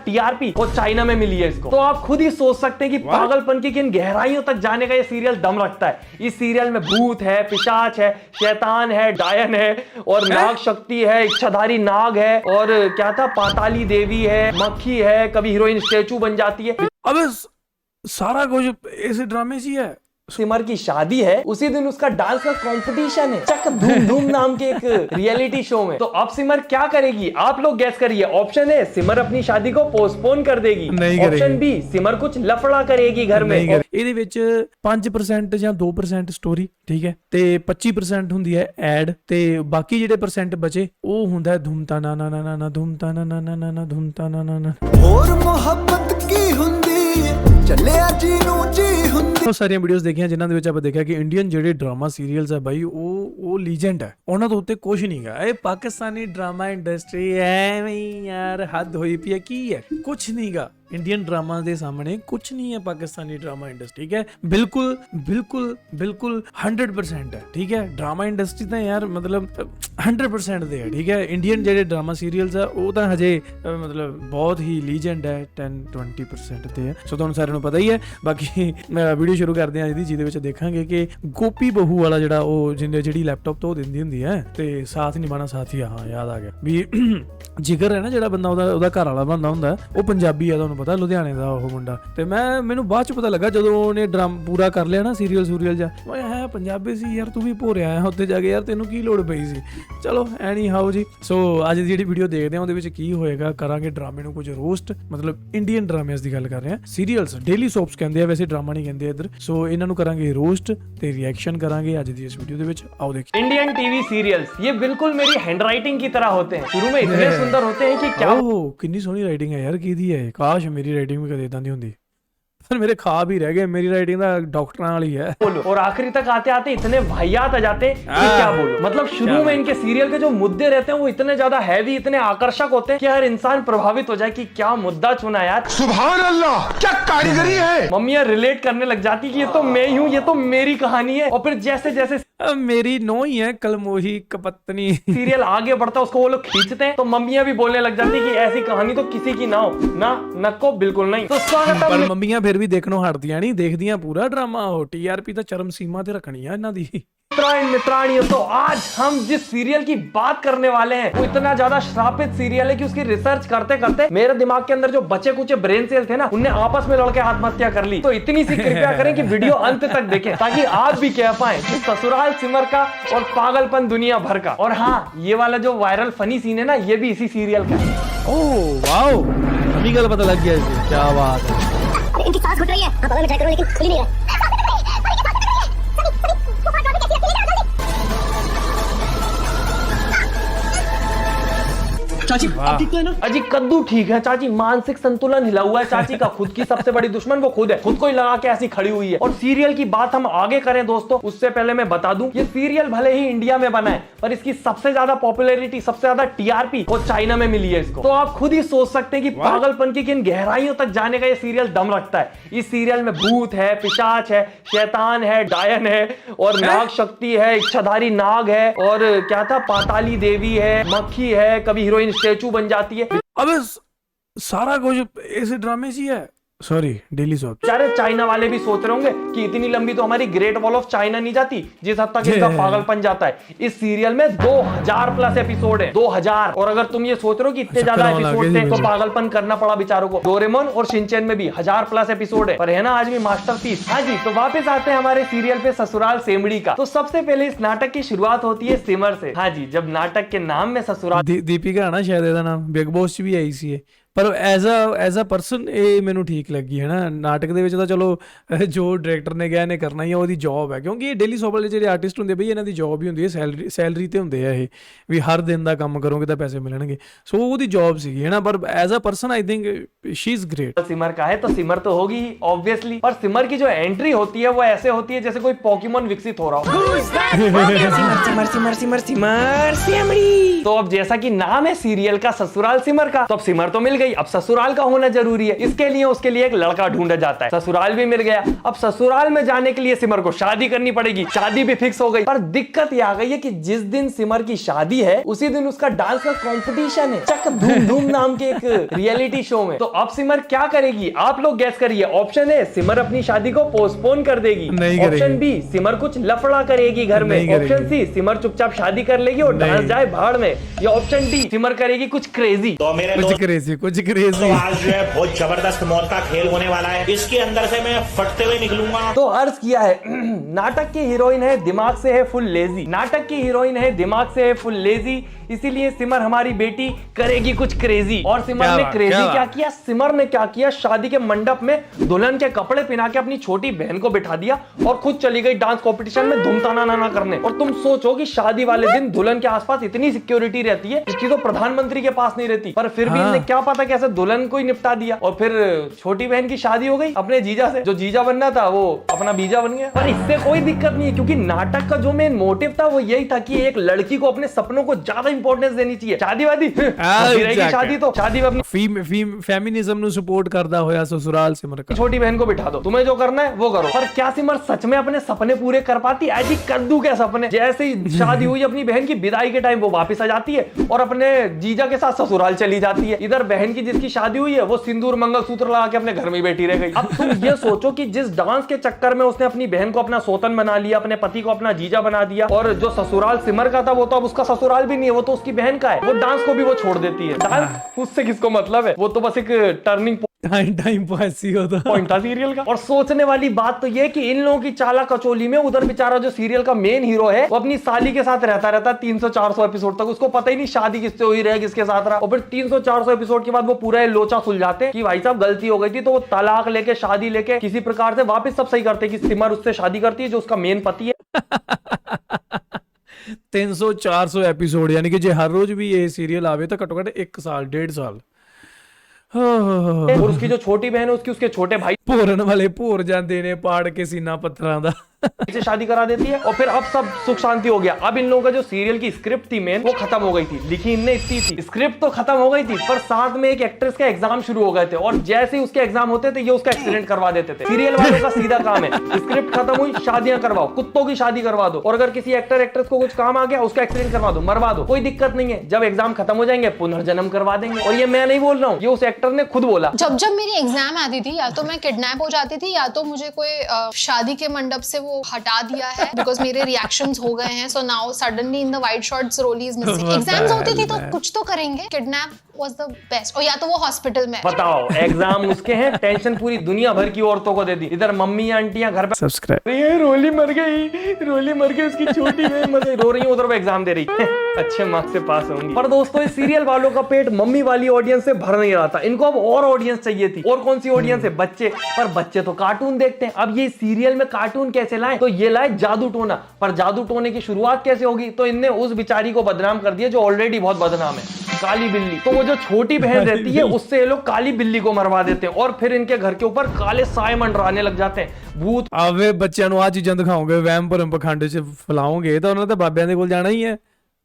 TRP वो China में मिली है इसको। तो आप खुद ही सोच सकते हैं कि पागलपन की किन गहराइयों तक जाने का ये सीरियल दम रखता है। इस सीरियल में भूत है, पिशाच है, शैतान है, डायन है और नाग शक्ति है, इच्छाधारी नाग है और क्या था पाताली देवी है, मक्खी है, कभी हीरोइन स्टैचू बन जाती है। अबे सारा कुछ ऐसे ड्रामे से है। सिमर की शादी है, उसी दिन उसका डांस का कंपटीशन है चक धूम धूम नाम के एक रियलिटी शो में। तो अब सिमर क्या करेगी आप लोग गैस करिए। ऑप्शन ए सिमर अपनी शादी को पोस्टपोन कर देगी, ऑप्शन बी सिमर कुछ लफड़ा करेगी घर में। ਇਹਦੇ ਵਿੱਚ 5% ਜਾਂ 2% ਸਟੋਰੀ ਠੀਕ ਹੈ ਤੇ 25% ਹੁੰਦੀ ਹੈ ਐਡ ਤੇ ਬਾਕੀ ਜਿਹੜੇ % ਬਚੇ ਉਹ ਹੁੰਦਾ ਧੂਮਤਾ ਨਾ ਨਾ ਨਾ ਨਾ ਧੂਮਤਾ ਨਾ ਨਾ ਨਾ ਨਾ ਧੂਮਤਾ ਨਾ ਨਾ ਨਾ ਹੋਰ ਮੁਹੱਬਤ ਕੀ ਹੁੰਦੀ ਚੱਲਿਆ ਜੀ ਨੂੰ ਜੀ ਹੁੰਦੀ। ਉਹ ਸਾਰੀਆਂ ਵੀਡੀਓਜ਼ ਦੇਖੀਆਂ ਜਿਨ੍ਹਾਂ ਦੇ ਵਿੱਚ ਆਪਾਂ ਦੇਖਿਆ ਕਿ ਇੰਡੀਅਨ ਜਿਹੜੇ ਡਰਾਮਾ ਸੀਰੀਅਲਸ ਆ ਬਾਈ ਉਹ ਲੀਜੈਂਡ ਹੈ, ਉਹਨਾਂ ਤੋਂ ਉੱਤੇ ਕੁਝ ਨਹੀਂਗਾ। ਇਹ ਪਾਕਿਸਤਾਨੀ ਡਰਾਮਾ ਇੰਡਸਟਰੀ ਐਵੇਂ ਯਾਰ ਹੱਦ ਹੋਈ ਪਈ ਹੈ, ਕੀ ਹੈ ਕੁਝ ਨਹੀਂਗਾ। इंडियन ड्रामा के सामने कुछ नहीं है पाकिस्तानी ड्रामा इंडस्ट्री, ठीक है बिल्कुल बिल्कुल बिल्कुल 100% है, ठीक है ड्रामा इंडस्ट्री तो यार मतलब 100% दे है, ठीक है इंडियन जेडे ड्रामा सीरीयल्स है वो तो हजे मतलब बहुत ही लीजेंड है 10-20% ते है। सो तुहानू सारिਆਂ ਨੂੰ पता ही है। बाकी वीडियो शुरू करते हैं अज दी जिहदे विच देखांगे कि गोपी बहू वाला जिहड़ा ਉਹ ਜਿਹੜੀ ਲੈਪਟਾਪ ਤੋਂ ਦਿੰਦੀ ਹੁੰਦੀ ਹੈ ਤੇ ਸਾਥ ਨਿਭਾਣਾ ਸਾਥੀ। ਹਾਂ ਯਾਦ ਆ ਗਿਆ ਵੀ ਜਿਗਰ ਹੈ ਨਾ ਜਿਹੜਾ ਬੰਦਾ ਉਹਦਾ ਘਰ ਵਾਲਾ ਬੰਦਾ ਹੁੰਦਾ ਉਹ ਪੰਜਾਬੀ ਆ, ਤੁਹਾਨੂੰ ਪਤਾ ਲੁਧਿਆਣੇ ਦਾ ਉਹ ਮੁੰਡਾ। ਤੇ ਮੈਨੂੰ ਬਾਅਦ ਚ ਪਤਾ ਲੱਗਾ ਜਦੋਂ ਉਹਨੇ ਡਰਾਮ ਪੂਰਾ ਕਰ ਲਿਆ ਨਾ ਸੀਰੀਅਲ ਜਾ ਓਏ ਹੈ ਪੰਜਾਬੀ ਸੀ ਯਾਰ, ਤੂੰ ਵੀ ਭੋਰਿਆ ਆ ਉੱਥੇ ਜਾ ਕੇ ਯਾਰ, ਤੈਨੂੰ ਕੀ ਲੋੜ ਪਈ ਸੀ। ਚਲੋ ਐਨੀ ਹਾਊ ਜੀ। ਸੋ ਅੱਜ ਦੀ ਜਿਹੜੀ ਵੀਡੀਓ ਦੇਖਦੇ ਆ ਉਹਦੇ ਵਿੱਚ ਕੀ ਹੋਏਗਾ, ਕਰਾਂਗੇ ਡਰਾਮੇ ਨੂੰ ਕੁਝ ਰੋਸਟ, ਮਤਲਬ ਇੰਡੀਅਨ ਡਰਾਮੇਸ ਦੀ ਗੱਲ ਕਰ ਰਹੇ ਆ, ਸੀਰੀਅਲਸ ਡੇਲੀ ਸੋਪਸ ਕਹਿੰਦੇ ਆ ਵੈਸੇ, ਡਰਾਮਾ ਨਹੀਂ ਕਹਿੰਦੇ ਇੱਧਰ। ਸੋ ਇਹਨਾਂ ਨੂੰ ਕਰਾਂਗੇ ਰੋਸਟ ਤੇ ਰਿਐਕਸ਼ਨ ਕਰਾਂਗੇ ਅੱਜ ਦੀ ਇਸ ਵੀਡੀਓ ਦੇ ਵਿੱਚ। आओ देखिए इंडियन टीवी सीरियल्स ये बिल्कुल मेरी हैंडराइटिंग की तरह होते हैं, शुरू में इतने सुंदर होते हैं कि क्या कितनी सोहनी राइटिंग है यार किहदी है। काश मेरी राइटिंग भी कदे इदां दी हुंदी, पर मेरे ख्वाब ही रह गए। मेरी राइटिंग दा डॉक्टरां वाली है बोलो। और आखिरी तक आते आते इतने वाहियात आ जाते हैं कि क्या बोलो। मतलब शुरू में इनके सीरियल के जो मुद्दे रहते हैं वो इतने ज्यादा हैवी, इतने आकर्षक होते हैं कि हर इंसान प्रभावित हो जाए कि क्या मुद्दा चुना यार। सुभान अल्लाह क्या कारीगरी है। मम्मियां रिलेट करने लग जाती कि ये तो मैं ही हूँ, ये तो मेरी कहानी है। और फिर जैसे जैसे मेरी नो ही है कलमोही कपत्नी सीरियल आगे बढ़ता है उसको वो लोग खींचते हैं तो मम्मियां भी बोलने लग जाती कि ऐसी कहानी तो किसी की ना हो ना, नको बिल्कुल नहीं। तो स्वागत पर मम्मियां फिर भी देखनो हटदियां नहीं, देखदियां पूरा ड्रामा। हो टीआरपी तो चरम सीमा ते रखनी है इन्हां दी। मित्राणियों, तो आज हम जिस सीरियल की बात करने वाले हैं वो इतना ज्यादा श्रापित सीरियल है कि उसकी रिसर्च करते करते मेरे दिमाग के अंदर जो बचे कुछ ब्रेन सेल थे ना उनने आपस में लड़के आत्महत्या कर ली। तो इतनी सी कृपया करें कि वीडियो अंत तक देखें ताकि आप भी कह पाए कि ससुराल सिमर का और पागलपन दुनिया भर का। और हाँ, ये वाला जो वायरल फनी सीन है ना ये भी इसी सीरियल का है। ओह वाओ, हमें गल पता लग गया इसे, क्या बात है। इनकी सांस घुट रही है, बगल में ट्राई करो लेकिन खुल ही नहीं रहा। चाची आप ठीक तो है ना? अजी कद्दू ठीक है चाची, मानसिक संतुलन हिला हुआ है चाची का। खुद की सबसे बड़ी दुश्मन वो खुद है, खुद को ही लगा के ऐसी खड़ी हुई है। और सीरियल की बात हम आगे करें दोस्तों, उससे पहले मैं बता दूं ये सीरियल भले ही इंडिया में बना है पर इसकी सबसे ज्यादा पॉपुलैरिटी, सबसे ज्यादा टीआरपी वो चाइना में मिली है इसको। तो आप खुद ही सोच सकते हैं कि पागलपन की किन गहराइयों तक जाने का ये सीरियल दम रखता है। इस सीरियल में भूत है, पिशाच है, शैतान है, डायन है और नाग शक्ति है, इच्छाधारी नाग है और क्या था पाताली देवी है, मक्खी है, कभी हीरोइन स्टैचू बन जाती है। अबे सारा कुछ ऐसे ड्रामे से है। Sorry daily shop. सारे चाइना वाले भी सोच रहे होंगे कि इतनी लंबी तो हमारी ग्रेट वॉल ऑफ चाइना नहीं जाती जिस हद तक इनका पागलपन जाता है। इस सीरियल में 2000 प्लस एपिसोड है, 2000। और अगर तुम ये सोच रहे हो कि इतने ज्यादा एपिसोड थे तो पागलपन करना पड़ा बेचारों को। डोरेमोन और शिनचैन में भी 1000 प्लस एपिसोड है, पर है ना आज भी मास्टरपीस। हाँ जी, तो वापस आते हैं हमारे सीरियल पे ससुराल सेमड़ी का। तो सबसे पहले इस नाटक की शुरुआत होती है सिमर से। हाँ जी, जब नाटक के नाम में ससुराल दीपिका है ना शायद ਇਹਦਾ ਨਾਮ, ਬਿਗ ਬੌਸ ਚ ਵੀ ਆਈ ਸੀ ਪਰ ਐਜ਼ ਅ ਪਰਸਨ ਇਹ ਮੈਨੂੰ ਠੀਕ ਲੱਗੀ ਹੈ ਨਾ। ਨਾਟਕ ਦੇ ਵਿੱਚ ਤਾਂ ਚਲੋ ਜੋ ਡਾਇਰੈਕਟਰ ਨੇ ਕਿਹਾ ਇਹਨੇ ਕਰਨਾ ਹੀ ਆ, ਉਹਦੀ ਜੌਬ ਹੈ ਕਿਉਂਕਿ ਇਹ ਡੇਲੀ ਸੋਪ ਵਾਲੇ ਜਿਹੜੇ ਆਰਟਿਸਟ ਹੁੰਦੇ ਬਈ ਇਹਨਾਂ ਦੀ ਜੌਬ ਹੀ ਹੁੰਦੀ ਹੈ, ਸੈਲਰੀ ਤੇ ਹੁੰਦੇ ਆ ਇਹ ਵੀ ਹਰ ਦਿਨ ਦਾ ਕੰਮ ਕਰੋਗੇ ਤਾਂ ਪੈਸੇ ਮਿਲਣਗੇ। ਸੋ ਉਹਦੀ ਜੌਬ ਸੀਗੀ ਹੈ ਨਾ, ਪਰ as a person I think she is great. Simar का है तो सिमर तो होगी ऑब्वियसली। और सिमर की जो एंट्री होती है वो ऐसे होती है जैसे कोई पोकेमोन विकसित हो रहा हो। सिमर सिमर सिमर सिमर सिमर। तो अब जैसा कि नाम है सीरियल का ससुराल सिमर का, तो अब सिमर तो मिल गई, अब ससुराल का होना जरूरी है। इसके लिए उसके लिए एक लड़का ढूंढा जाता है। ससुराल भी मिल गया। अब ससुराल में जाने के लिए सिमर को शादी करनी पड़ेगी। शादी भी फिक्स हो गई, पर दिक्कत यह आ गई है कि जिस दिन सिमर की शादी है उसी दिन उसका डांस का कंपटीशन है चक धूम धूम नाम के एक रियलिटी शो में। तो अब सिमर क्या करेगी? आप लोग गैस करिए। ऑप्शन ए, सिमर अपनी शादी को पोस्टपोन कर देगी। ऑप्शन बी, सिमर कुछ लफड़ा करेगी घर में। ऑप्शन सी, सिमर चुपचाप शादी कर लेगी और डांस जाए भाड़ में। या ऑप्शन डी, सिमर करेगी कुछ क्रेजी। तो मेरे कुछ क्रेजी तो आज जो है बहुत जबरदस्त मौत का खेल होने वाला है। इसके अंदर से मैं फटते हुए निकलूंगा। तो अर्ज किया है नाटक की हीरोइन है, दिमाग से है फुल लेजी। नाटक की हीरोइन है, दिमाग से है फुल लेजी, इसीलिए सिमर हमारी बेटी करेगी कुछ क्रेजी। और सिमर ने क्रेजी क्या किया? सिमर ने क्या किया? शादी के मंडप में दुल्हन के कपड़े पहना के अपनी छोटी बहन को बिठा दिया और खुद चली गई डांस कंपटीशन में धूमताना नाना करने। और तुम सोचो कि शादी वाले दिन दुल्हन के आसपास इतनी सिक्योरिटी रहती है, इसकी तो प्रधानमंत्री के पास नहीं रहती, पर फिर भी इन्हें क्या पता कैसे दुल्हन को ही निपटा दिया। और फिर छोटी बहन की शादी हो गई अपने जीजा से। जो जीजा बनना था वो अपना बीजा बन गया। पर इससे कोई दिक्कत नहीं है, क्योंकि नाटक का जो मेन मोटिव था वो यही था कि एक लड़की को अपने सपनों को ज्यादा इंपॉर्टेंस देनी चाहिए। शादी वादी शादी तो शादी में अपनी फेमिनिज्म नु सपोर्ट करदा होया ससुराल सिमर का। छोटी बहन को बिठा दो, तुम्हें जो करना है वो करो। पर क्या सिमर सच में अपने सपने पूरे कर पाती? ऐसी कद्दू के सपने। जैसे ही शादी हुई अपनी बहन की विदाई के टाइम वो वापस आ जाती है और अपने जीजा के साथ ससुराल चली जाती है। इधर बहन की जिसकी शादी हुई है वो सिंदूर मंगलसूत्र लगा के अपने घर में बैठी रह गई। अब तुम ये सोचो कि जिस डांस के चक्कर में उसने अपनी बहन को अपना सोतन बना लिया, अपने पति को अपना जीजा बना दिया, और जो ससुराल सिमर का था वो तो अब उसका ससुराल भी नहीं है, वो तो उसकी बहन का है। वो डांस को भी वो छोड़ देती है। डांस उससे किसको मतलब है? वो तो बस एक टर्निंग टाइम पास ही होता पॉइंट था सीरियल का। और सोचने वाली बात तो ये कि इन लोगों की चाला कचौली में उधर बेचारा जो सीरियल का मेन हीरो है वो अपनी साली के साथ रहता 300-400 एपिसोड तक। उसको पता ही नहीं शादी किससे हुई रहे, किसके साथ रहा। और फिर 300-400 एपिसोड के बाद वो पूरा लोचा सुलझाते हैं कि भाई साहब गलती हो गई थी, तो वो तलाक लेके शादी लेके किसी प्रकार से वापस सब सही करते कि सिमर उससे शादी करती है जो उसका मेन पति है। 300-400 एपिसोड, यानी कि जे हर रोज भी ये सीरियल आवे तो घट्टो घट्ट 1 साल 1.5 साल। और उसकी जो छोटी बहन है उसके छोटे भाई भोरन वाले भोर जाते ने पाड़ के सीना पत्थरां दा से शादी करा देती है। और फिर अब सब सुख शांति हो गया। अब इन लोगों का जो सीरियल की स्क्रिप्ट थी मेन वो खत्म हो गई थी, लिखी इनने इतनी थी। स्क्रिप्ट तो खत्म हो गई थी, पर साथ में एक एक्ट्रेस का एग्जाम शुरू हो गए थे, और जैसे ही उसके एग्जाम होते थे ये उसका एक्सीडेंट करवा देते थे। सीरियल वालों का सीधा काम है, स्क्रिप्ट खत्म हुई, शादियां करवाओ, कुत्तों की शादी करवा दो, और अगर किसी एक्टर एक्ट्रेस को कुछ काम आ गया उसका एक्सीडेंट करवा दो, मरवा दो, कोई दिक्कत नहीं है। जब एग्जाम खत्म हो जाएंगे पुनर्जन्म करवा देंगे। और ये मैं नहीं बोल रहा हूँ, ये उस एक्टर ने खुद बोला। जब जब मेरी एग्जाम आती थी या तो मैं किडनैप हो जाती थी या तो मुझे कोई शादी के मंडप से वो हटा दिया है, बिकॉज मेरे रिएक्शंस हो गए हैं। So now suddenly in the white shorts role is missing. Exams होती थी तो कुछ तो करेंगे। Kidnap was the best. और या तो वो हॉस्पिटल में। बताओ, एग्जाम उसके हैं, टेंशन पूरी दुनिया भर की औरतों को दे दी। इधर मम्मी आंटियां घर पे सब्सक्राइब। ये रोली मर गई, रोली मर गई, उसकी छोटी बहन मर गई, रो रही है, उधर वो एग्जाम दे रही अच्छे मार्क्स से पास होंगी। पर दोस्तों इस सीरियल वालों का पेट मम्मी वाली ऑडियंस से भर नहीं रहा था, इनको अब और ऑडियंस चाहिए थी। और कौन सी ऑडियंस है? बच्चे। पर बच्चे तो कार्टून देखते हैं। अब ये सीरियल में कार्टून कैसे लाए? तो ये लाए जादू टोना। पर जादू टोने की शुरुआत कैसे होगी? तो इनने उस बिचारी को बदनाम कर दिया जो ऑलरेडी बहुत बदनाम है, काली बिल्ली। तो वो जो छोटी बहन रहती है उससे ये लोग काली बिल्ली को मरवा देते हैं, और फिर इनके घर के ऊपर काले साए मंडराने लग जाते हैं। भूत आवे बच्चों ਨੂੰ ਆ ਚੀਜ਼ਾਂ ਦਿਖਾਓਗੇ, ਵਹਿਮ ਭਰਮ ਪਖੰਡ ਚ ਫਲਾਓਗੇ ਤਾਂ ਉਹਨਾਂ ਦੇ ਬਾਬਿਆਂ ਦੇ ਕੋਲ ਜਾਣਾ ਹੀ ਹੈ।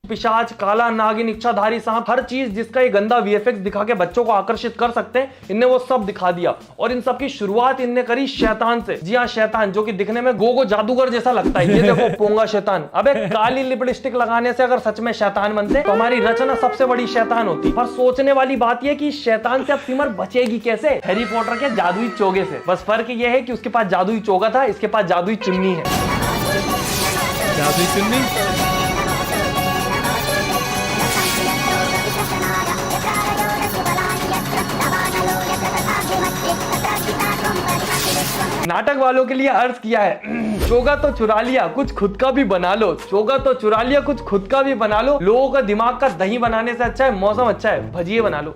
पिशाच, काला नागिन, इच्छाधारी सांप, हर चीज जिसका ये गंदा वीएफएक्स दिखा के बच्चों को आकर्षित कर सकते हैं, इनने वो सब दिखा दिया। और इन सब की शुरुआत इनने करी शैतान से। जी हाँ, शैतान, जो कि दिखने में गोगो जादूगर जैसा लगता है। ये देखो पोंगा शैतान। अबे काली लिपस्टिक लगाने से अगर सच में शैतान बनते तो हमारी रचना सबसे बड़ी शैतान होती। पर सोचने वाली बात यह कि शैतान से अब सिमर बचेगी कैसे? हैरी पॉटर के जादुई चोगे से। बस फर्क यह है कि उसके पास जादुई चोगा था, इसके पास जादुई चुन्नी है। जादुई चुन्नी। नाटक वालों के लिए अर्ज किया है, चोगा तो चुरा लिया, कुछ खुद का भी बना लो। चोगा तो चुरा लिया, कुछ खुद का भी बना लो। लोगों का दिमाग का दही बनाने से अच्छा है मौसम अच्छा है, भजिए बना लो।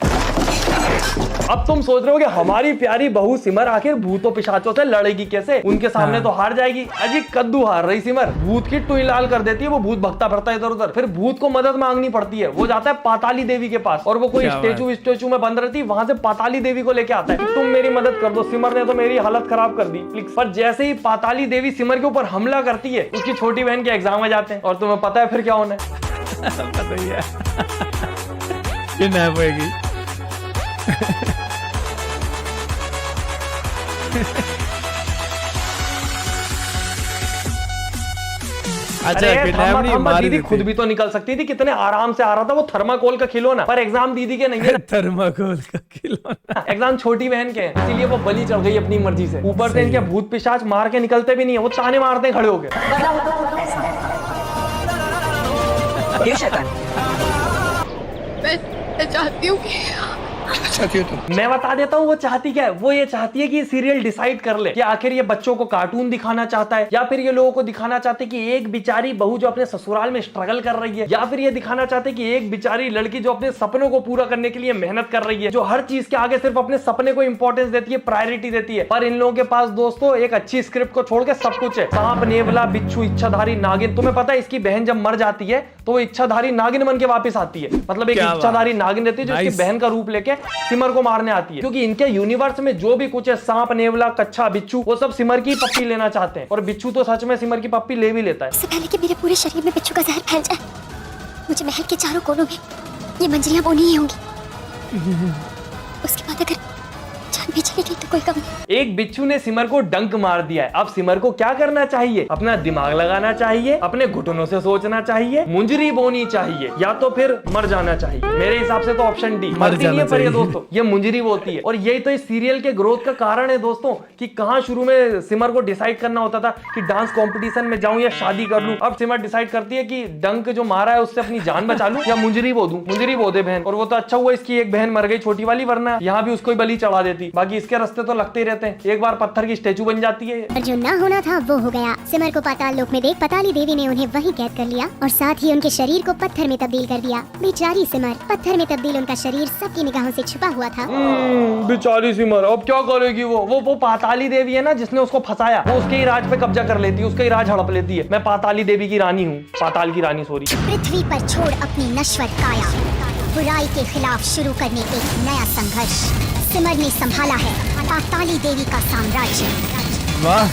अब तुम सोच रहे हो कि हमारी प्यारी बहू सिमर आखिर भूतों पिशाचों से लड़ेगी कैसे? उनके सामने तो हार जाएगी। अजी कद्दू हार रही सिमर, भूत की टुई लाल कर देती है। वो भूत भगता फिरता है इधर उधर। फिर भूत को मदद मांगनी पड़ती है। वो जाता है पाताली देवी के पास, और वो कोई स्टेचू में बंद रहती है, वहां से पाताली देवी को लेके आता है, तुम मेरी मदद कर दो, सिमर ने तो मेरी हालत खराब कर दी प्लीज। पर जैसे ही पाताली देवी सिमर के ऊपर हमला करती है, उसकी छोटी बहन के एग्जाम आ जाते हैं, और तुम्हें पता है फिर क्या होना है? पता ही है। किडनैप होएगी। अच्छा अरे किडनैप थम्मा नहीं थम्मा मार दीदी खुद भी तो निकल सकती थी, कितने आराम से आ रहा था वो थर्माकोल का खिलौना, पर एग्जाम दीदी के नहीं है। थर्माकोल का खिलौना। एग्जाम छोटी बहन के हैं, इसीलिए वो बलि चढ़ गई अपनी मर्जी से। ऊपर से इनके भूत पिशाच मार के निकलते भी नहीं है, वो ताने मारते हैं खड़े होके। मैं चाहती हूँ कि मैं बता देता हूँ वो चाहती क्या है। वो ये चाहती है कि ये सीरियल डिसाइड कर ले कि आखिर ये बच्चों को कार्टून दिखाना चाहता है, या फिर ये लोगों को दिखाना चाहते हैं कि एक बेचारी बहू जो अपने ससुराल में स्ट्रगल कर रही है, या फिर ये दिखाना चाहते हैं कि एक बेचारी लड़की जो अपने सपनों को पूरा करने के लिए मेहनत कर रही है, जो हर चीज के आगे सिर्फ अपने सपने को इंपॉर्टेंस देती है, प्रायोरिटी देती है। पर इन लोगों के पास दोस्तों एक अच्छी स्क्रिप्ट को छोड़ के सब कुछ है। सांप, नेवला, बिच्छू, इच्छाधारी नागिन। तुम्हें पता है इसकी बहन जब मर जाती है तो वो इच्छाधारी नागिन बन के वापस आती है। मतलब एक क्या बात। इच्छाधारी नागिन रहती है जो इसकी Nice. बहन का रूप लेके सिमर को मारने आती है, क्योंकि इनके यूनिवर्स में जो भी कुछ है, सांप, नेवला, कच्छा, बिच्छू, वो सब सिमर की पप्पी लेना चाहते हैं। और बिच्छू तो सच में सिमर की पप्पी ले भी लेता है। इससे पहले कि मेरे पूरे शरीर में बिच्छू का जहर फैल जाए, मुझे महल के चारों कोनों में ये मंजरियां बोनी ही होंगी। उसके बाद अगर जान भी चली गई तो कोई कम नहीं। एक बिच्छू ने सिमर को डंक मार दिया है। अब सिमर को क्या करना चाहिए? अपना दिमाग लगाना चाहिए, अपने घुटनों से सोचना चाहिए, मुंजरी बोनी चाहिए, या तो फिर मर जाना चाहिए। मेरे हिसाब से तो ऑप्शन डी। मरती नहीं है पर ये दोस्तों ये मुंजरी बोती है। और यही तो इस सीरियल के ग्रोथ का कारण है दोस्तों, कि कहाँ शुरू में सिमर को डिसाइड करना होता था कि डांस कॉम्पिटिशन में जाऊं या शादी कर लूं। अब सिमर डिसाइड करती है कि डंक जो मारा है उससे अपनी जान बचा लूं या मुंजरी बो दूं। मुंजरी बो दे बहन। और वो तो अच्छा हुआ इसकी एक बहन मर गई छोटी वाली, वरना यहाँ भी उसको ही बलि चढ़ा देती। बाकी इसके रास्ते तो लगते ही रहते हैं। एक बार पत्थर की स्टेचू बन जाती है। और जो ना होना था वो हो गया। सिमर को पाताल लोक में देख पताली देवी ने उन्हें वहीं कैद कर लिया और साथ ही उनके शरीर को पत्थर में तब्दील कर दिया। बेचारी सिमर, पत्थर में तब्दील उनका शरीर सबकी निगाहों से छुपा हुआ था। बेचारी सिमर अब क्या करेगी? वो पाताली देवी है ना जिसने उसको फंसाया, वो उसके ही राज पे कब्जा कर लेती है, उसके ही राज हड़प लेती है। मैं पाताली देवी की रानी हूँ, पाताल की रानी सॉरी। पृथ्वी पर छोड़ अपनी नश्वर काया, बुराई के खिलाफ शुरू करने एक नया संघर्ष सिमर ने संभाला है पाताली देवी का साम्राज्य। वाह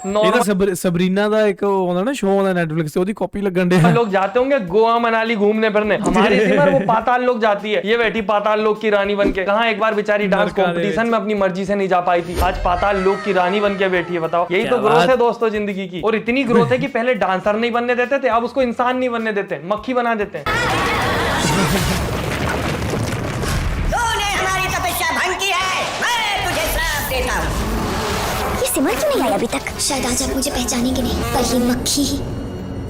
नॉर्मल ਇਹਦਾ सबरीना ਦਾ ਇੱਕ ਹੁੰਦਾ ਨਾ ਸ਼ੋਅ ਹੁੰਦਾ ਨੈਟਫਲਿਕਸ ਤੇ ਉਹਦੀ ਕਾਪੀ ਲੱਗਣ ਦੇ लोग जाते होंगे गोवा मनाली घूमने फिरने, हमारी सिमर वो पाताल लोक जाती है। ये बैठी पाताल लोक की रानी बन के। कहाँ एक बार बेचारी डांस कंपटीशन में अपनी मर्जी से नहीं जा पाई थी, आज पाताल लोक की रानी बन के बैठी है। बताओ, यही तो ग्रोथ है दोस्तों जिंदगी की। और इतनी ग्रोथ है कि पहले डांसर नहीं बनने देते थे, अब उसको इंसान नहीं बनने देते, मक्खी बना देते हैं। तूने हमारी तपस्या भंग की है, मैं तुझे श्राप देता हूँ। ये सिमर क्यों नहीं आई अभी तक? शायद आज आप मुझे पहचानेंगे नहीं, पर ये मक्खी ही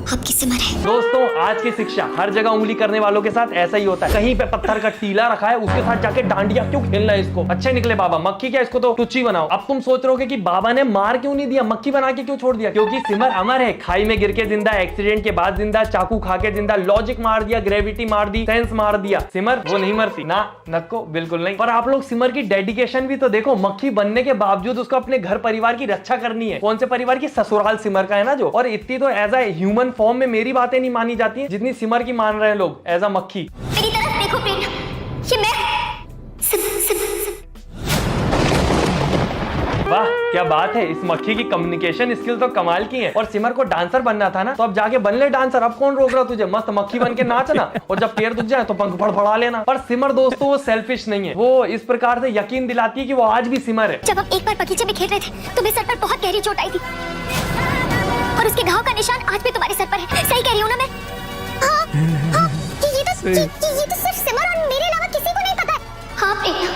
आपकी सिमर है। दोस्तों आज की शिक्षा, हर जगह उंगली करने वालों के साथ ऐसा ही होता है। कहीं पे पत्थर का टीला रखा है, उसके साथ जाके डांडिया क्यों खेलना है इसको? अच्छे निकले बाबा, मक्खी क्या, इसको तो टुच्ची बनाओ। अब तुम सोच रहे हो कि बाबा ने मार क्यों नहीं दिया, मक्खी बना के क्यों छोड़ दिया? क्योंकि सिमर अमर है, खाई में गिर के जिंदा, एक्सीडेंट के बाद जिंदा, चाकू खा के जिंदा, लॉजिक मार दिया, ग्रेविटी मार दी, सेंस मार दिया। सिमर वो नहीं मरती ना, नको बिल्कुल नहीं। पर आप लोग सिमर की डेडिकेशन भी तो देखो, मक्खी बनने के बावजूद उसको अपने घर परिवार की रक्षा करनी है। कौन से परिवार की? ससुराल सिमर का है ना जो। और इतनी तो एज ए ह्यूमन फॉर्म में मेरी बातें नहीं मानी जाती हैं जितनी सिमर की मान रहे हैं लोग एज अ मक्खी। मेरी तरफ देखो प्रेरणा, ये मैं वाह क्या बात है, इस मक्खी की कम्युनिकेशन स्किल तो कमाल की है। और सिमर को डांसर बनना था ना, तो अब जाके बन ले डांसर। अब कौन रोक रहा तुझे? मस्त मक्खी बन के नाचना, और जब पैर दुख जाए तो पंख फड़फड़ा लेना। पर सिमर दोस्तों वो सेल्फिश नहीं है, वो इस प्रकार से यकीन दिलाती है कि वो आज भी सिमर है। जब हम एक बार बगीचे में खेल रहे थे तो मेरे सर पर बहुत गहरी चोट आई थी और उसके घाव का निशान आज भी तुम्हारे सर पर है। सही कह रही हूँ ना मैं? हाँ, ये तो सिर्फ सिमर और मेरे अलावा किसी को नहीं पता है। हाँ प्रेरणा,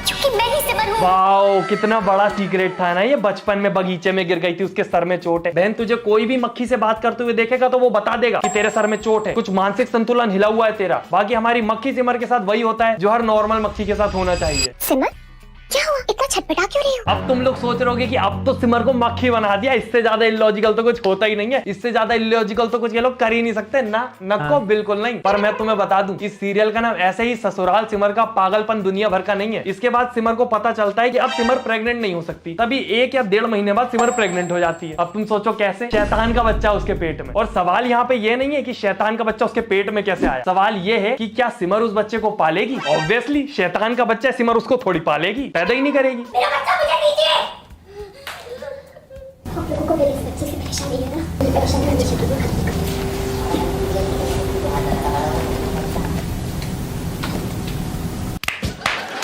क्योंकि मैं ही सिमर हूँ। वाओ कितना बड़ा सीक्रेट था ना ये। बचपन में बगीचे में गिर गई थी, उसके सर में चोट है। बहन तुझे कोई भी मक्खी से बात करते हुए देखेगा तो वो बता देगा कि तेरे सर में चोट है, कुछ मानसिक संतुलन हिला हुआ है तेरा। बाकी हमारी मक्खी सिमर के साथ वही होता है जो हर नॉर्मल मक्खी के साथ होना चाहिए। सिमर क्या हुआ, इतना छटपटा क्यों रही हो? अब तुम लोग सोच रहे होगे कि अब तो सिमर को मक्खी बना दिया, इससे ज्यादा इलॉजिकल तो कुछ होता ही नहीं है, इससे ज्यादा इलॉजिकल तो कुछ ये लोग कर ही नहीं सकते ना। नको बिल्कुल नहीं। पर मैं तुम्हें बता दूं, इस सीरियल का नाम ऐसे ही ससुराल सिमर का पागलपन दुनिया भर का नहीं है। इसके बाद सिमर को पता चलता है कि अब सिमर प्रेग्नेंट नहीं हो सकती, तभी 1 या 1.5 महीने बाद सिमर प्रेग्नेंट हो जाती है। अब तुम सोचो कैसे? शैतान का बच्चा उसके पेट में। और सवाल यहाँ पे ये नहीं है कि शैतान का बच्चा उसके पेट में कैसे आया, सवाल ये है कि क्या सिमर उस बच्चे को पालेगी? ऑब्वियसली शैतान का बच्चा, सिमर उसको थोड़ी पालेगी, पैदा ही नहीं करेगी। मेरा बच्चा मुझे दीजिए। आप लोगों को मेरे इस बच्चे से परेशानी है ना, ये परेशानी मुझे दूर करनी है।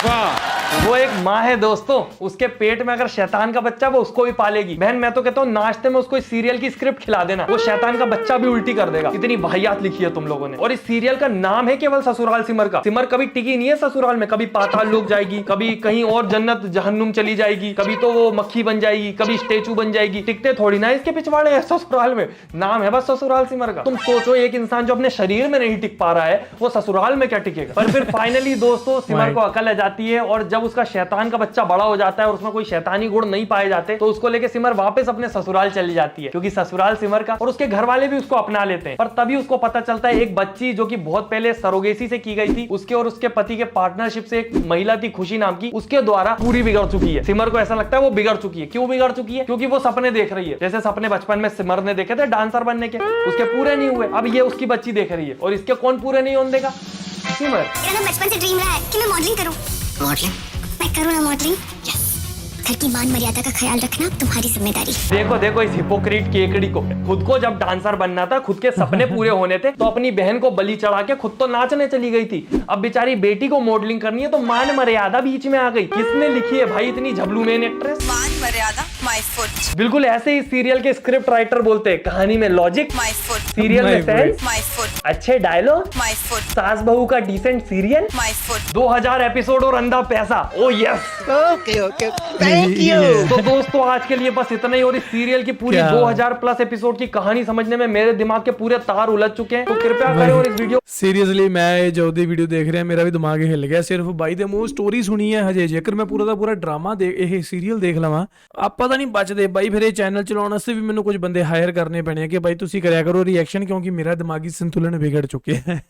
वो एक माँ है दोस्तों, उसके पेट में अगर शैतान का बच्चा वो उसको भी पालेगी। बहन मैं तो कहता हूँ नाश्ते में उसको इस सीरियल की स्क्रिप्ट खिला देना, वो शैतान का बच्चा भी उल्टी कर देगा। इतनी वाहियात लिखी है तुम लोगों ने। और इस सीरियल का नाम है केवल ससुराल सिमर का। सिमर कभी टिकी नहीं है ससुराल में, कभी पाताल लोक जाएगी, कभी कहीं और जन्नत जहन्नुम चली जाएगी, कभी तो वो मक्खी बन जाएगी, कभी स्टेचू बन जाएगी। टिकते थोड़ी ना इसके पिछवाड़े है ससुराल में, नाम है बस ससुराल सिमर का। तुम सोचो एक इंसान जो अपने शरीर में नहीं टिक पा रहा है वो ससुराल में क्या टिकेगा। पर फिर फाइनली दोस्तों सिमर को अकल आ जाती है, और जब उसका शैतान का बच्चा बड़ा हो जाता है और उसमें कोई शैतानी गुण नहीं पाए जाते तो उसको लेके सिमर वापस अपने ससुराल चली जाती है, क्योंकि ससुराल सिमर का। और उसके घर वाले भी उसको अपना लेते हैं। पर तभी उसको पता चलता है एक बच्ची जो कि बहुत पहले सरोगेसी से की गई थी, उसके और उसके पति के पार्टनरशिप से एक महिला थी खुशी नाम की, उसके द्वारा पूरी बिगड़ चुकी है। सिमर को ऐसा लगता है वो बिगड़ चुकी है। क्यों बिगड़ चुकी है? क्योंकि वो सपने देख रही है, जैसे सपने बचपन में सिमर ने देखे थे डांसर बनने के, उसके पूरे नहीं हुए। अब ये उसकी बच्ची देख रही है, और इसके कौन पूरे नहीं होने देगा? सिमर। मेरा ना बचपन से ड्रीम रहा है कि मैं मॉडलिंग करूं। मॉडलिंग? मैं करूं ना मॉडलिंग? यस। घर की मान मर्यादा का ख्याल रखना तुम्हारी जिम्मेदारी। देखो देखो इस हिपोक्रेट केकड़ी को, खुद को जब डांसर बनना था, खुद के सपने पूरे होने थे, तो अपनी बहन को बलि चढ़ा के खुद तो नाचने चली गई थी। अब बेचारी बेटी को मॉडलिंग करनी है तो मान मर्यादा बीच में आ गई। किसने लिखी है भाई इतनी झबलू मेन एक्ट्रेस? मान मर्यादा माय फुट। बिल्कुल ऐसे ही सीरियल के स्क्रिप्ट राइटर बोलते हैं, कहानी में लॉजिक, माय फुट। सीरियल में सेंस, माय फुट। अच्छे डायलॉग, माय फुट। सास बहू का decent serial, my foot. 2000 episode और अंधा पैसा। Oh yes. Okay okay, thank you. तो दोस्तों आज के लिए बस इतना ही। और इस सीरियल की पूरी 2000 प्लस एपिसोड की कहानी समझने में मेरे दिमाग के पूरे तार उलझ चुके हैं। तो कृपया करें और इस वीडियो सीरियसली मैं जो दी वीडियो देख रहे हैं मेरा भी दिमाग हिल गया। सिर्फ बाई दे मूंह स्टोरी सुनी है हजे, जेकर मैं पूरा ਦਾ ਪੂਰਾ ਡਰਾਮਾ ਦੇਖ ਇਹ ਸੀਰੀਅਲ ਦੇਖ ਲਵਾਂ ਆਪਾਂ ਤਾਂ ਨਹੀਂ ਬਚਦੇ ਬਾਈ। ਫਿਰ ਇਹ ਚੈਨਲ ਚਲਾਉਣ ਵਾਸਤੇ ਵੀ ਮੈਨੂੰ ਕੁਝ ਬੰਦੇ ਹਾਇਰ ਕਰਨੇ ਪੈਣੇ ਆ ਕਿ ਬਾਈ ਤੁਸੀਂ ਕਰਿਆ ਕਰੋ ਰਿਐਕਸ਼ਨ, ਕਿਉਂਕਿ ਮੇਰਾ ਦਿਮਾਗੀ ਸੰਤੁਲਨ ਵਿਗੜ ਚੁੱਕਿਆ ਹੈ।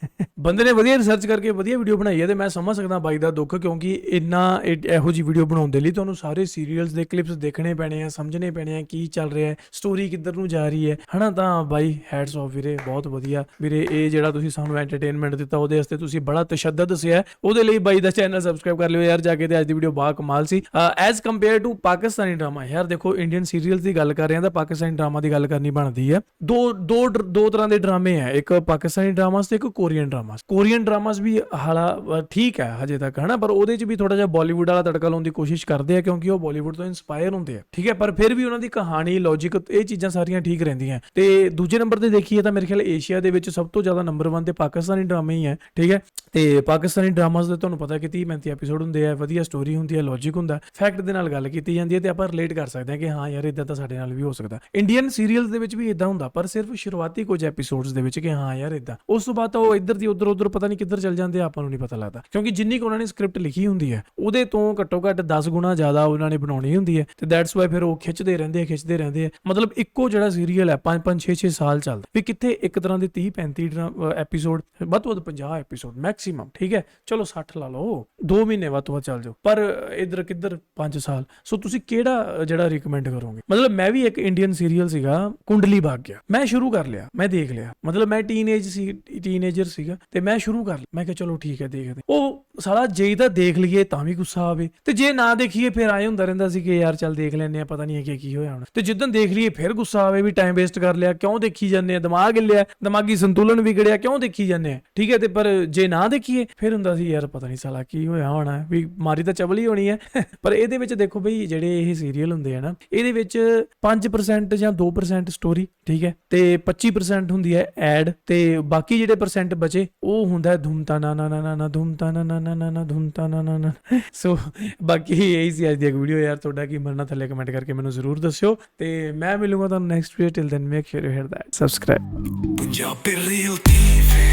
ਬੰਦੇ ਨੇ ਵਧੀਆ ਰਿਸਰਚ ਕਰਕੇ ਵਧੀਆ ਵੀਡੀਓ ਬਣਾਈ ਹੈ ਤੇ ਮੈਂ ਸਮਝ ਸਕਦਾ ਬਾਈ ਦਾ ਦੁੱਖ, ਕਿਉਂਕਿ ਇੰਨਾ ਇਹੋ ਜੀ ਵੀਡੀਓ ਬਣਾਉਣ ਦੇ ਲਈ ਤੁਹਾਨੂੰ ਸਾਰੇ ਸੀਰੀਅਲਸ ਦੇ ਕਲਿੱਪਸ ਦੇਖਣੇ ਪੈਣੇ ਆ, ਸਮਝਣੇ ਪੈਣੇ ਆ ਕੀ ਚੱਲ ਰਿਹਾ ਹੈ, ਸਟੋਰੀ ਕਿੱਧਰ ਨੂੰ ਜਾ ਰਹੀ ਹੈ, ਹਨਾ। ਤਾਂ ਬਾਈ ਹੈਡਸ ਆਫ ਵੀਰੇ, ਬਹੁਤ ਵਧੀਆ ਵੀਰੇ। ਇਹ ਜਿਹੜਾ ਤੁਸੀਂ ਸਾਨੂੰ ਐਂਟਰਟੇਨਮੈਂਟ ਦਿੱਤਾ ਉਹਦੇ ਵਾਸਤੇ ਤੁਸੀਂ ਬੜਾ ਤਸ਼ੱਦਦ ਦੱਸਿਆ, ਉਹਦੇ ਲਈ ਬਾਈ ਦਾ ਚੈਨਲ ਸਬਸਕ੍ਰਾਈਬ ਕਰ ਲਿਓ ਯਾਰ ਜਾ ਕੇ। ਤੇ ਅੱਜ ਦੀ ਵੀਡੀਓ ਬਾ ਕਮਾਲ ਸੀ as compare to Pakistani drama. ਯਾਰ ਦੇਖੋ ਇੰਡੀਅਨ ਸੀਰੀਅਲਸ ਦੀ ਗੱਲ ਕਰ ਰਹੇ ਹਾਂ ਤਾਂ ਪਾਕਿਸਤਾਨੀ ਡਰਾਮਾ ਦੀ ਗੱਲ ਕਰਨੀ ਬਣਦੀ ਹੈ। ਦੋ ਤਰ੍ਹਾਂ ਦੇ ਡਰਾਮੇ ਹੈ, ਇੱਕ ਪਾਕਿਸਤਾਨੀ ਡਰਾਮਾਸ ਤੇ ਇੱਕ ਕੋਰੀਅਨ ਡਰਾਮਾਸ। ਕੋਰੀਅਨ ਡਰਾਮਾਸ ਵੀ ਹਾਲਾ ਠੀਕ ਹੈ ਹਜੇ ਤੱਕ, ਹਨਾ, ਪਰ ਉਹਦੇ 'ਚ ਵੀ ਥੋੜਾ ਜਿਹਾ ਬਾਲੀਵੁੱਡ ਵਾਲਾ ਤੜਕਾ ਲਾਉਣ ਦੀ ਕੋਸ਼ਿਸ਼ ਕਰਦੇ ਆ, ਕਿਉਂਕਿ ਉਹ ਬਾਲੀਵੁੱਡ ਤੋਂ ਇਨਸਪਾਇਰ ਹੁੰਦੇ ਆ, ਠੀਕ ਹੈ। ਪਰ ਫਿਰ ਵੀ ਉਹਨਾਂ ਦੀ ਕਹਾਣੀ, ਲੌਜਿਕ, ਇਹ ਚੀਜ਼ਾਂ ਸਾਰੀਆਂ ਠੀਕ ਰਹਿੰਦੀਆਂ। ਤੇ ਦੂਜੇ ਨੰਬਰ ਤੇ ਦੇਖੀਏ ਤਾਂ ਮੇਰੇ ਖਿਆਲ ਏਸ਼ੀਆ ਦੇ ਵਿੱਚ ਸਭ ਤੋਂ ਜ਼ਿਆਦਾ ਨੰਬਰ 1 ਤੇ ਪਾਕਿਸਤਾਨੀ ਡਰਾਮੇ ਹੀ ਹੈ, ਠੀਕ ਹੈ। ਤੇ ਪਾਕਿਸਤਾਨੀ ਡਰਾਮਾਸ ਦੇ ਤੁਹਾਨੂੰ ਪਤਾ ਕਿ 30-35 ਐਪੀਸੋਡ ਹੁੰਦੇ ਆ, ਵਧੀਆ ਸਟੋਰੀ ਹੁੰਦੀ ਹੈ, ਲੌਜਿਕ ਹੁੰਦਾ, ਫੈਕਟ ਦੇ ਨਾਲ ਗੱਲ ਕੀਤੀ ਜਾਂਦੀ ਹੈ ਤੇ ਆਪਾਂ ਰਿਲੇਟ ਕਰ ਸਕਦੇ ਹਾਂ ਕਿ ਹਾਂ ਯਾਰ ਇਦਾਂ ਤਾਂ ਸਾਡੇ ਨਾਲ ਵੀ ਹੋ ਸਕਦਾ। ਇੰਡੀਅਨ ਸੀਰੀਅਲਸ ਦੇ ਵਿੱਚ ਵੀ ਇਦਾਂ ਹੁੰਦਾ, ਪਰ ਸਿਰਫ ਸ਼ੁਰੂਆਤੀ ਕੁਝ ਐਪੀਸੋਡਸ ਦੇ ਵਿੱਚ ਕਿ ਹਾਂ ਯਾਰ ਇਦਾਂ, ਉਸ ਤੋਂ ਬਾਅਦ ਤਾਂ ਉਹ ਇੱਧਰ ਦੀ ਉੱਧਰ ਪਤਾ ਨਹੀਂ ਕਿੱਧਰ ਚੱਲ ਜਾਂਦੇ, ਆਪਾਂ ਨੂੰ ਨਹੀਂ ਪਤਾ ਲੱਗਦਾ, ਕਿਉਂਕਿ ਜਿੰਨੀ ਕੁ ਉਹਨਾਂ ਨੇ ਸਕ੍ਰਿਪਟ ਲਿਖੀ ਹੁੰਦੀ ਹੈ ਉਹਦੇ ਤੋਂ ਘੱਟੋ ਘੱਟ 10 ਗੁਣਾ ਜ਼ਿਆਦਾ ਉਹਨਾਂ ਨੇ ਬਣਾਉਣੀ ਹੁੰਦੀ ਹੈ। ਤੇ ਦੈਟਸ ਵਾਈ ਫਿਰ ਉਹ ਖਿੱਚਦੇ ਰਹਿੰਦੇ ਆ। ਮਤਲਬ ਇੱਕੋ ਜਿਹੜਾ ਸੀਰੀਅਲ ਹੈ 5-5 6-6 ਸਾਲ ਚੱਲਦਾ, ਵੀ ਕਿੱਥੇ ਇੱਕ ਤਰ੍ਹਾਂ ਦੇ 30-35 ਐਪੀਸੋਡ, ਵੱਧ ਤੋਂ ਵੱਧ 50 ਐਪੀਸੋਡ ਮੈਕਸਿਮਮ, ਠੀਕ ਹੈ। ਚਲੋ 60 ਲਾ ਲਓ, 2 ਮਹੀਨੇ ਵੱਧ ਤੋਂ ਵੱਧ ਚੱਲ ਜਾਓ, ਪਰ ਇੱਧਰ ਕਿੱਧਰ 5 ਸਾਲ। ਸੋ ਤੁਸੀਂ ਕਿਹੜਾ ਜਿਹੜਾ ਰਿਕਮੈਂਡ ਕਰੋਗੇ? ਮਤਲਬ ਮੈਂ ਵੀ ਇੱਕ ਇੰਡੀਅਨ ਸੀਰੀਅਲ ਸੀਗਾ ਕੁੰਡਲੀ ਭਾਗਿਆ, ਮੈਂ ਸ਼ੁਰੂ ਕਰ ਲਿਆ, ਮੈਂ ਦੇਖ ਲਿਆ। ਮਤਲਬ ਮੈਂ ਟੀਨੇਜਰ ਸੀਗਾ ਤੇ ਮੈਂ ਸ਼ੁਰੂ ਕਰ ਲਿਆ, ਮੈਂ ਕਿਹਾ ਚਲੋ ਠੀਕ ਹੈ ਦੇਖਦੇ। ਉਹ ਸਾਲਾ ਜੇ ਤਾਂ ਦੇਖ ਲਈਏ ਤਾਂ ਵੀ ਗੁੱਸਾ ਆਵੇ, ਤੇ ਜੇ ਨਾ ਦੇਖੀਏ ਫਿਰ ਆਏ ਹੁੰਦਾ ਰਹਿੰਦਾ ਸੀ ਕਿ ਯਾਰ ਚੱਲ ਦੇਖ ਲੈਂਦੇ ਆ, ਪਤਾ ਨਹੀਂ ਹੈ ਕੀ ਹੋਇਆ ਹੁਣ। ਤੇ ਜਿੱਦਣ ਦੇਖ ਲਈਏ ਫਿਰ ਗੁੱਸਾ ਆਵੇ ਵੀ ਟਾਈਮ ਵੇਸਟ ਕਰ ਲਿਆ, ਕਿਉਂ ਦੇਖੀ ਜਾਂਦੇ ਆ, ਦਿਮਾਗ ਹਿੱਲਿਆ, ਦਿਮਾਗੀ ਸੰਤੁਲਨ ਵਿਗੜਿਆ, ਕਿਉਂ ਦੇਖੀ ਜਾਂਦੇ ਆ, ਠੀਕ ਹੈ। ਤੇ ਪਰ ਜੇ ਨਾ ਦੇਖੀਏ ਫਿਰ ਹੁੰਦਾ ਸੀ ਯਾਰ ਪਤਾ ਨਹੀਂ ਸਾਲਾ ਕੀ ਹੋਇਆ ਹੋਣਾ, ਵੀ ਮਾਰੀ ਤਾਂ ਚਬਲ ਹੀ ਹੋਣੀ ਹੈ। ਪਰ ਇਹਦੇ ਵਿੱਚ ਦੇਖੋ ਬਈ ਜਿਹੜੇ ਇਹ ਸੀਰੀਅਲ ਹੁੰਦੇ ਆ ਨਾ, ਇਹਦੇ ਵਿੱਚ 5% ਜਾਂ 2% ਸਟੋਰੀ, ਠੀਕ ਹੈ, ਤੇ 25% ਹੁੰਦੀ ਹੈ ਐਡ, ਤੇ ਬਾਕੀ ਜਿਹੜੇ % ਬਚੇ ਉਹ ਹੁੰਦਾ ਧੂਮਤਾ ਨਾ ਨਾ ਨਾ ਨਾ ਧੂਮਤਾ ਨਾ ਨਾ ਨਾ ਨਾ ਧੂਮਤਾ ਨਾ ਨਾ ਨਾ। ਸੋ ਬਾਕੀ ਇਹੀ ਸੀ ਅੱਜ ਦੀ ਵੀਡੀਓ। ਯਾਰ ਤੁਹਾਡਾ ਕੀ ਮੰਨਣਾ ਥੱਲੇ ਕਮੈਂਟ ਕਰਕੇ ਮੈਨੂੰ ਜ਼ਰੂਰ ਦੱਸਿਓ, ਤੇ ਮੈਂ ਮਿਲੂੰਗਾ ਤੁਹਾਨੂੰ next video. Till then make sure you hit that subscribe. Punjabi real TV.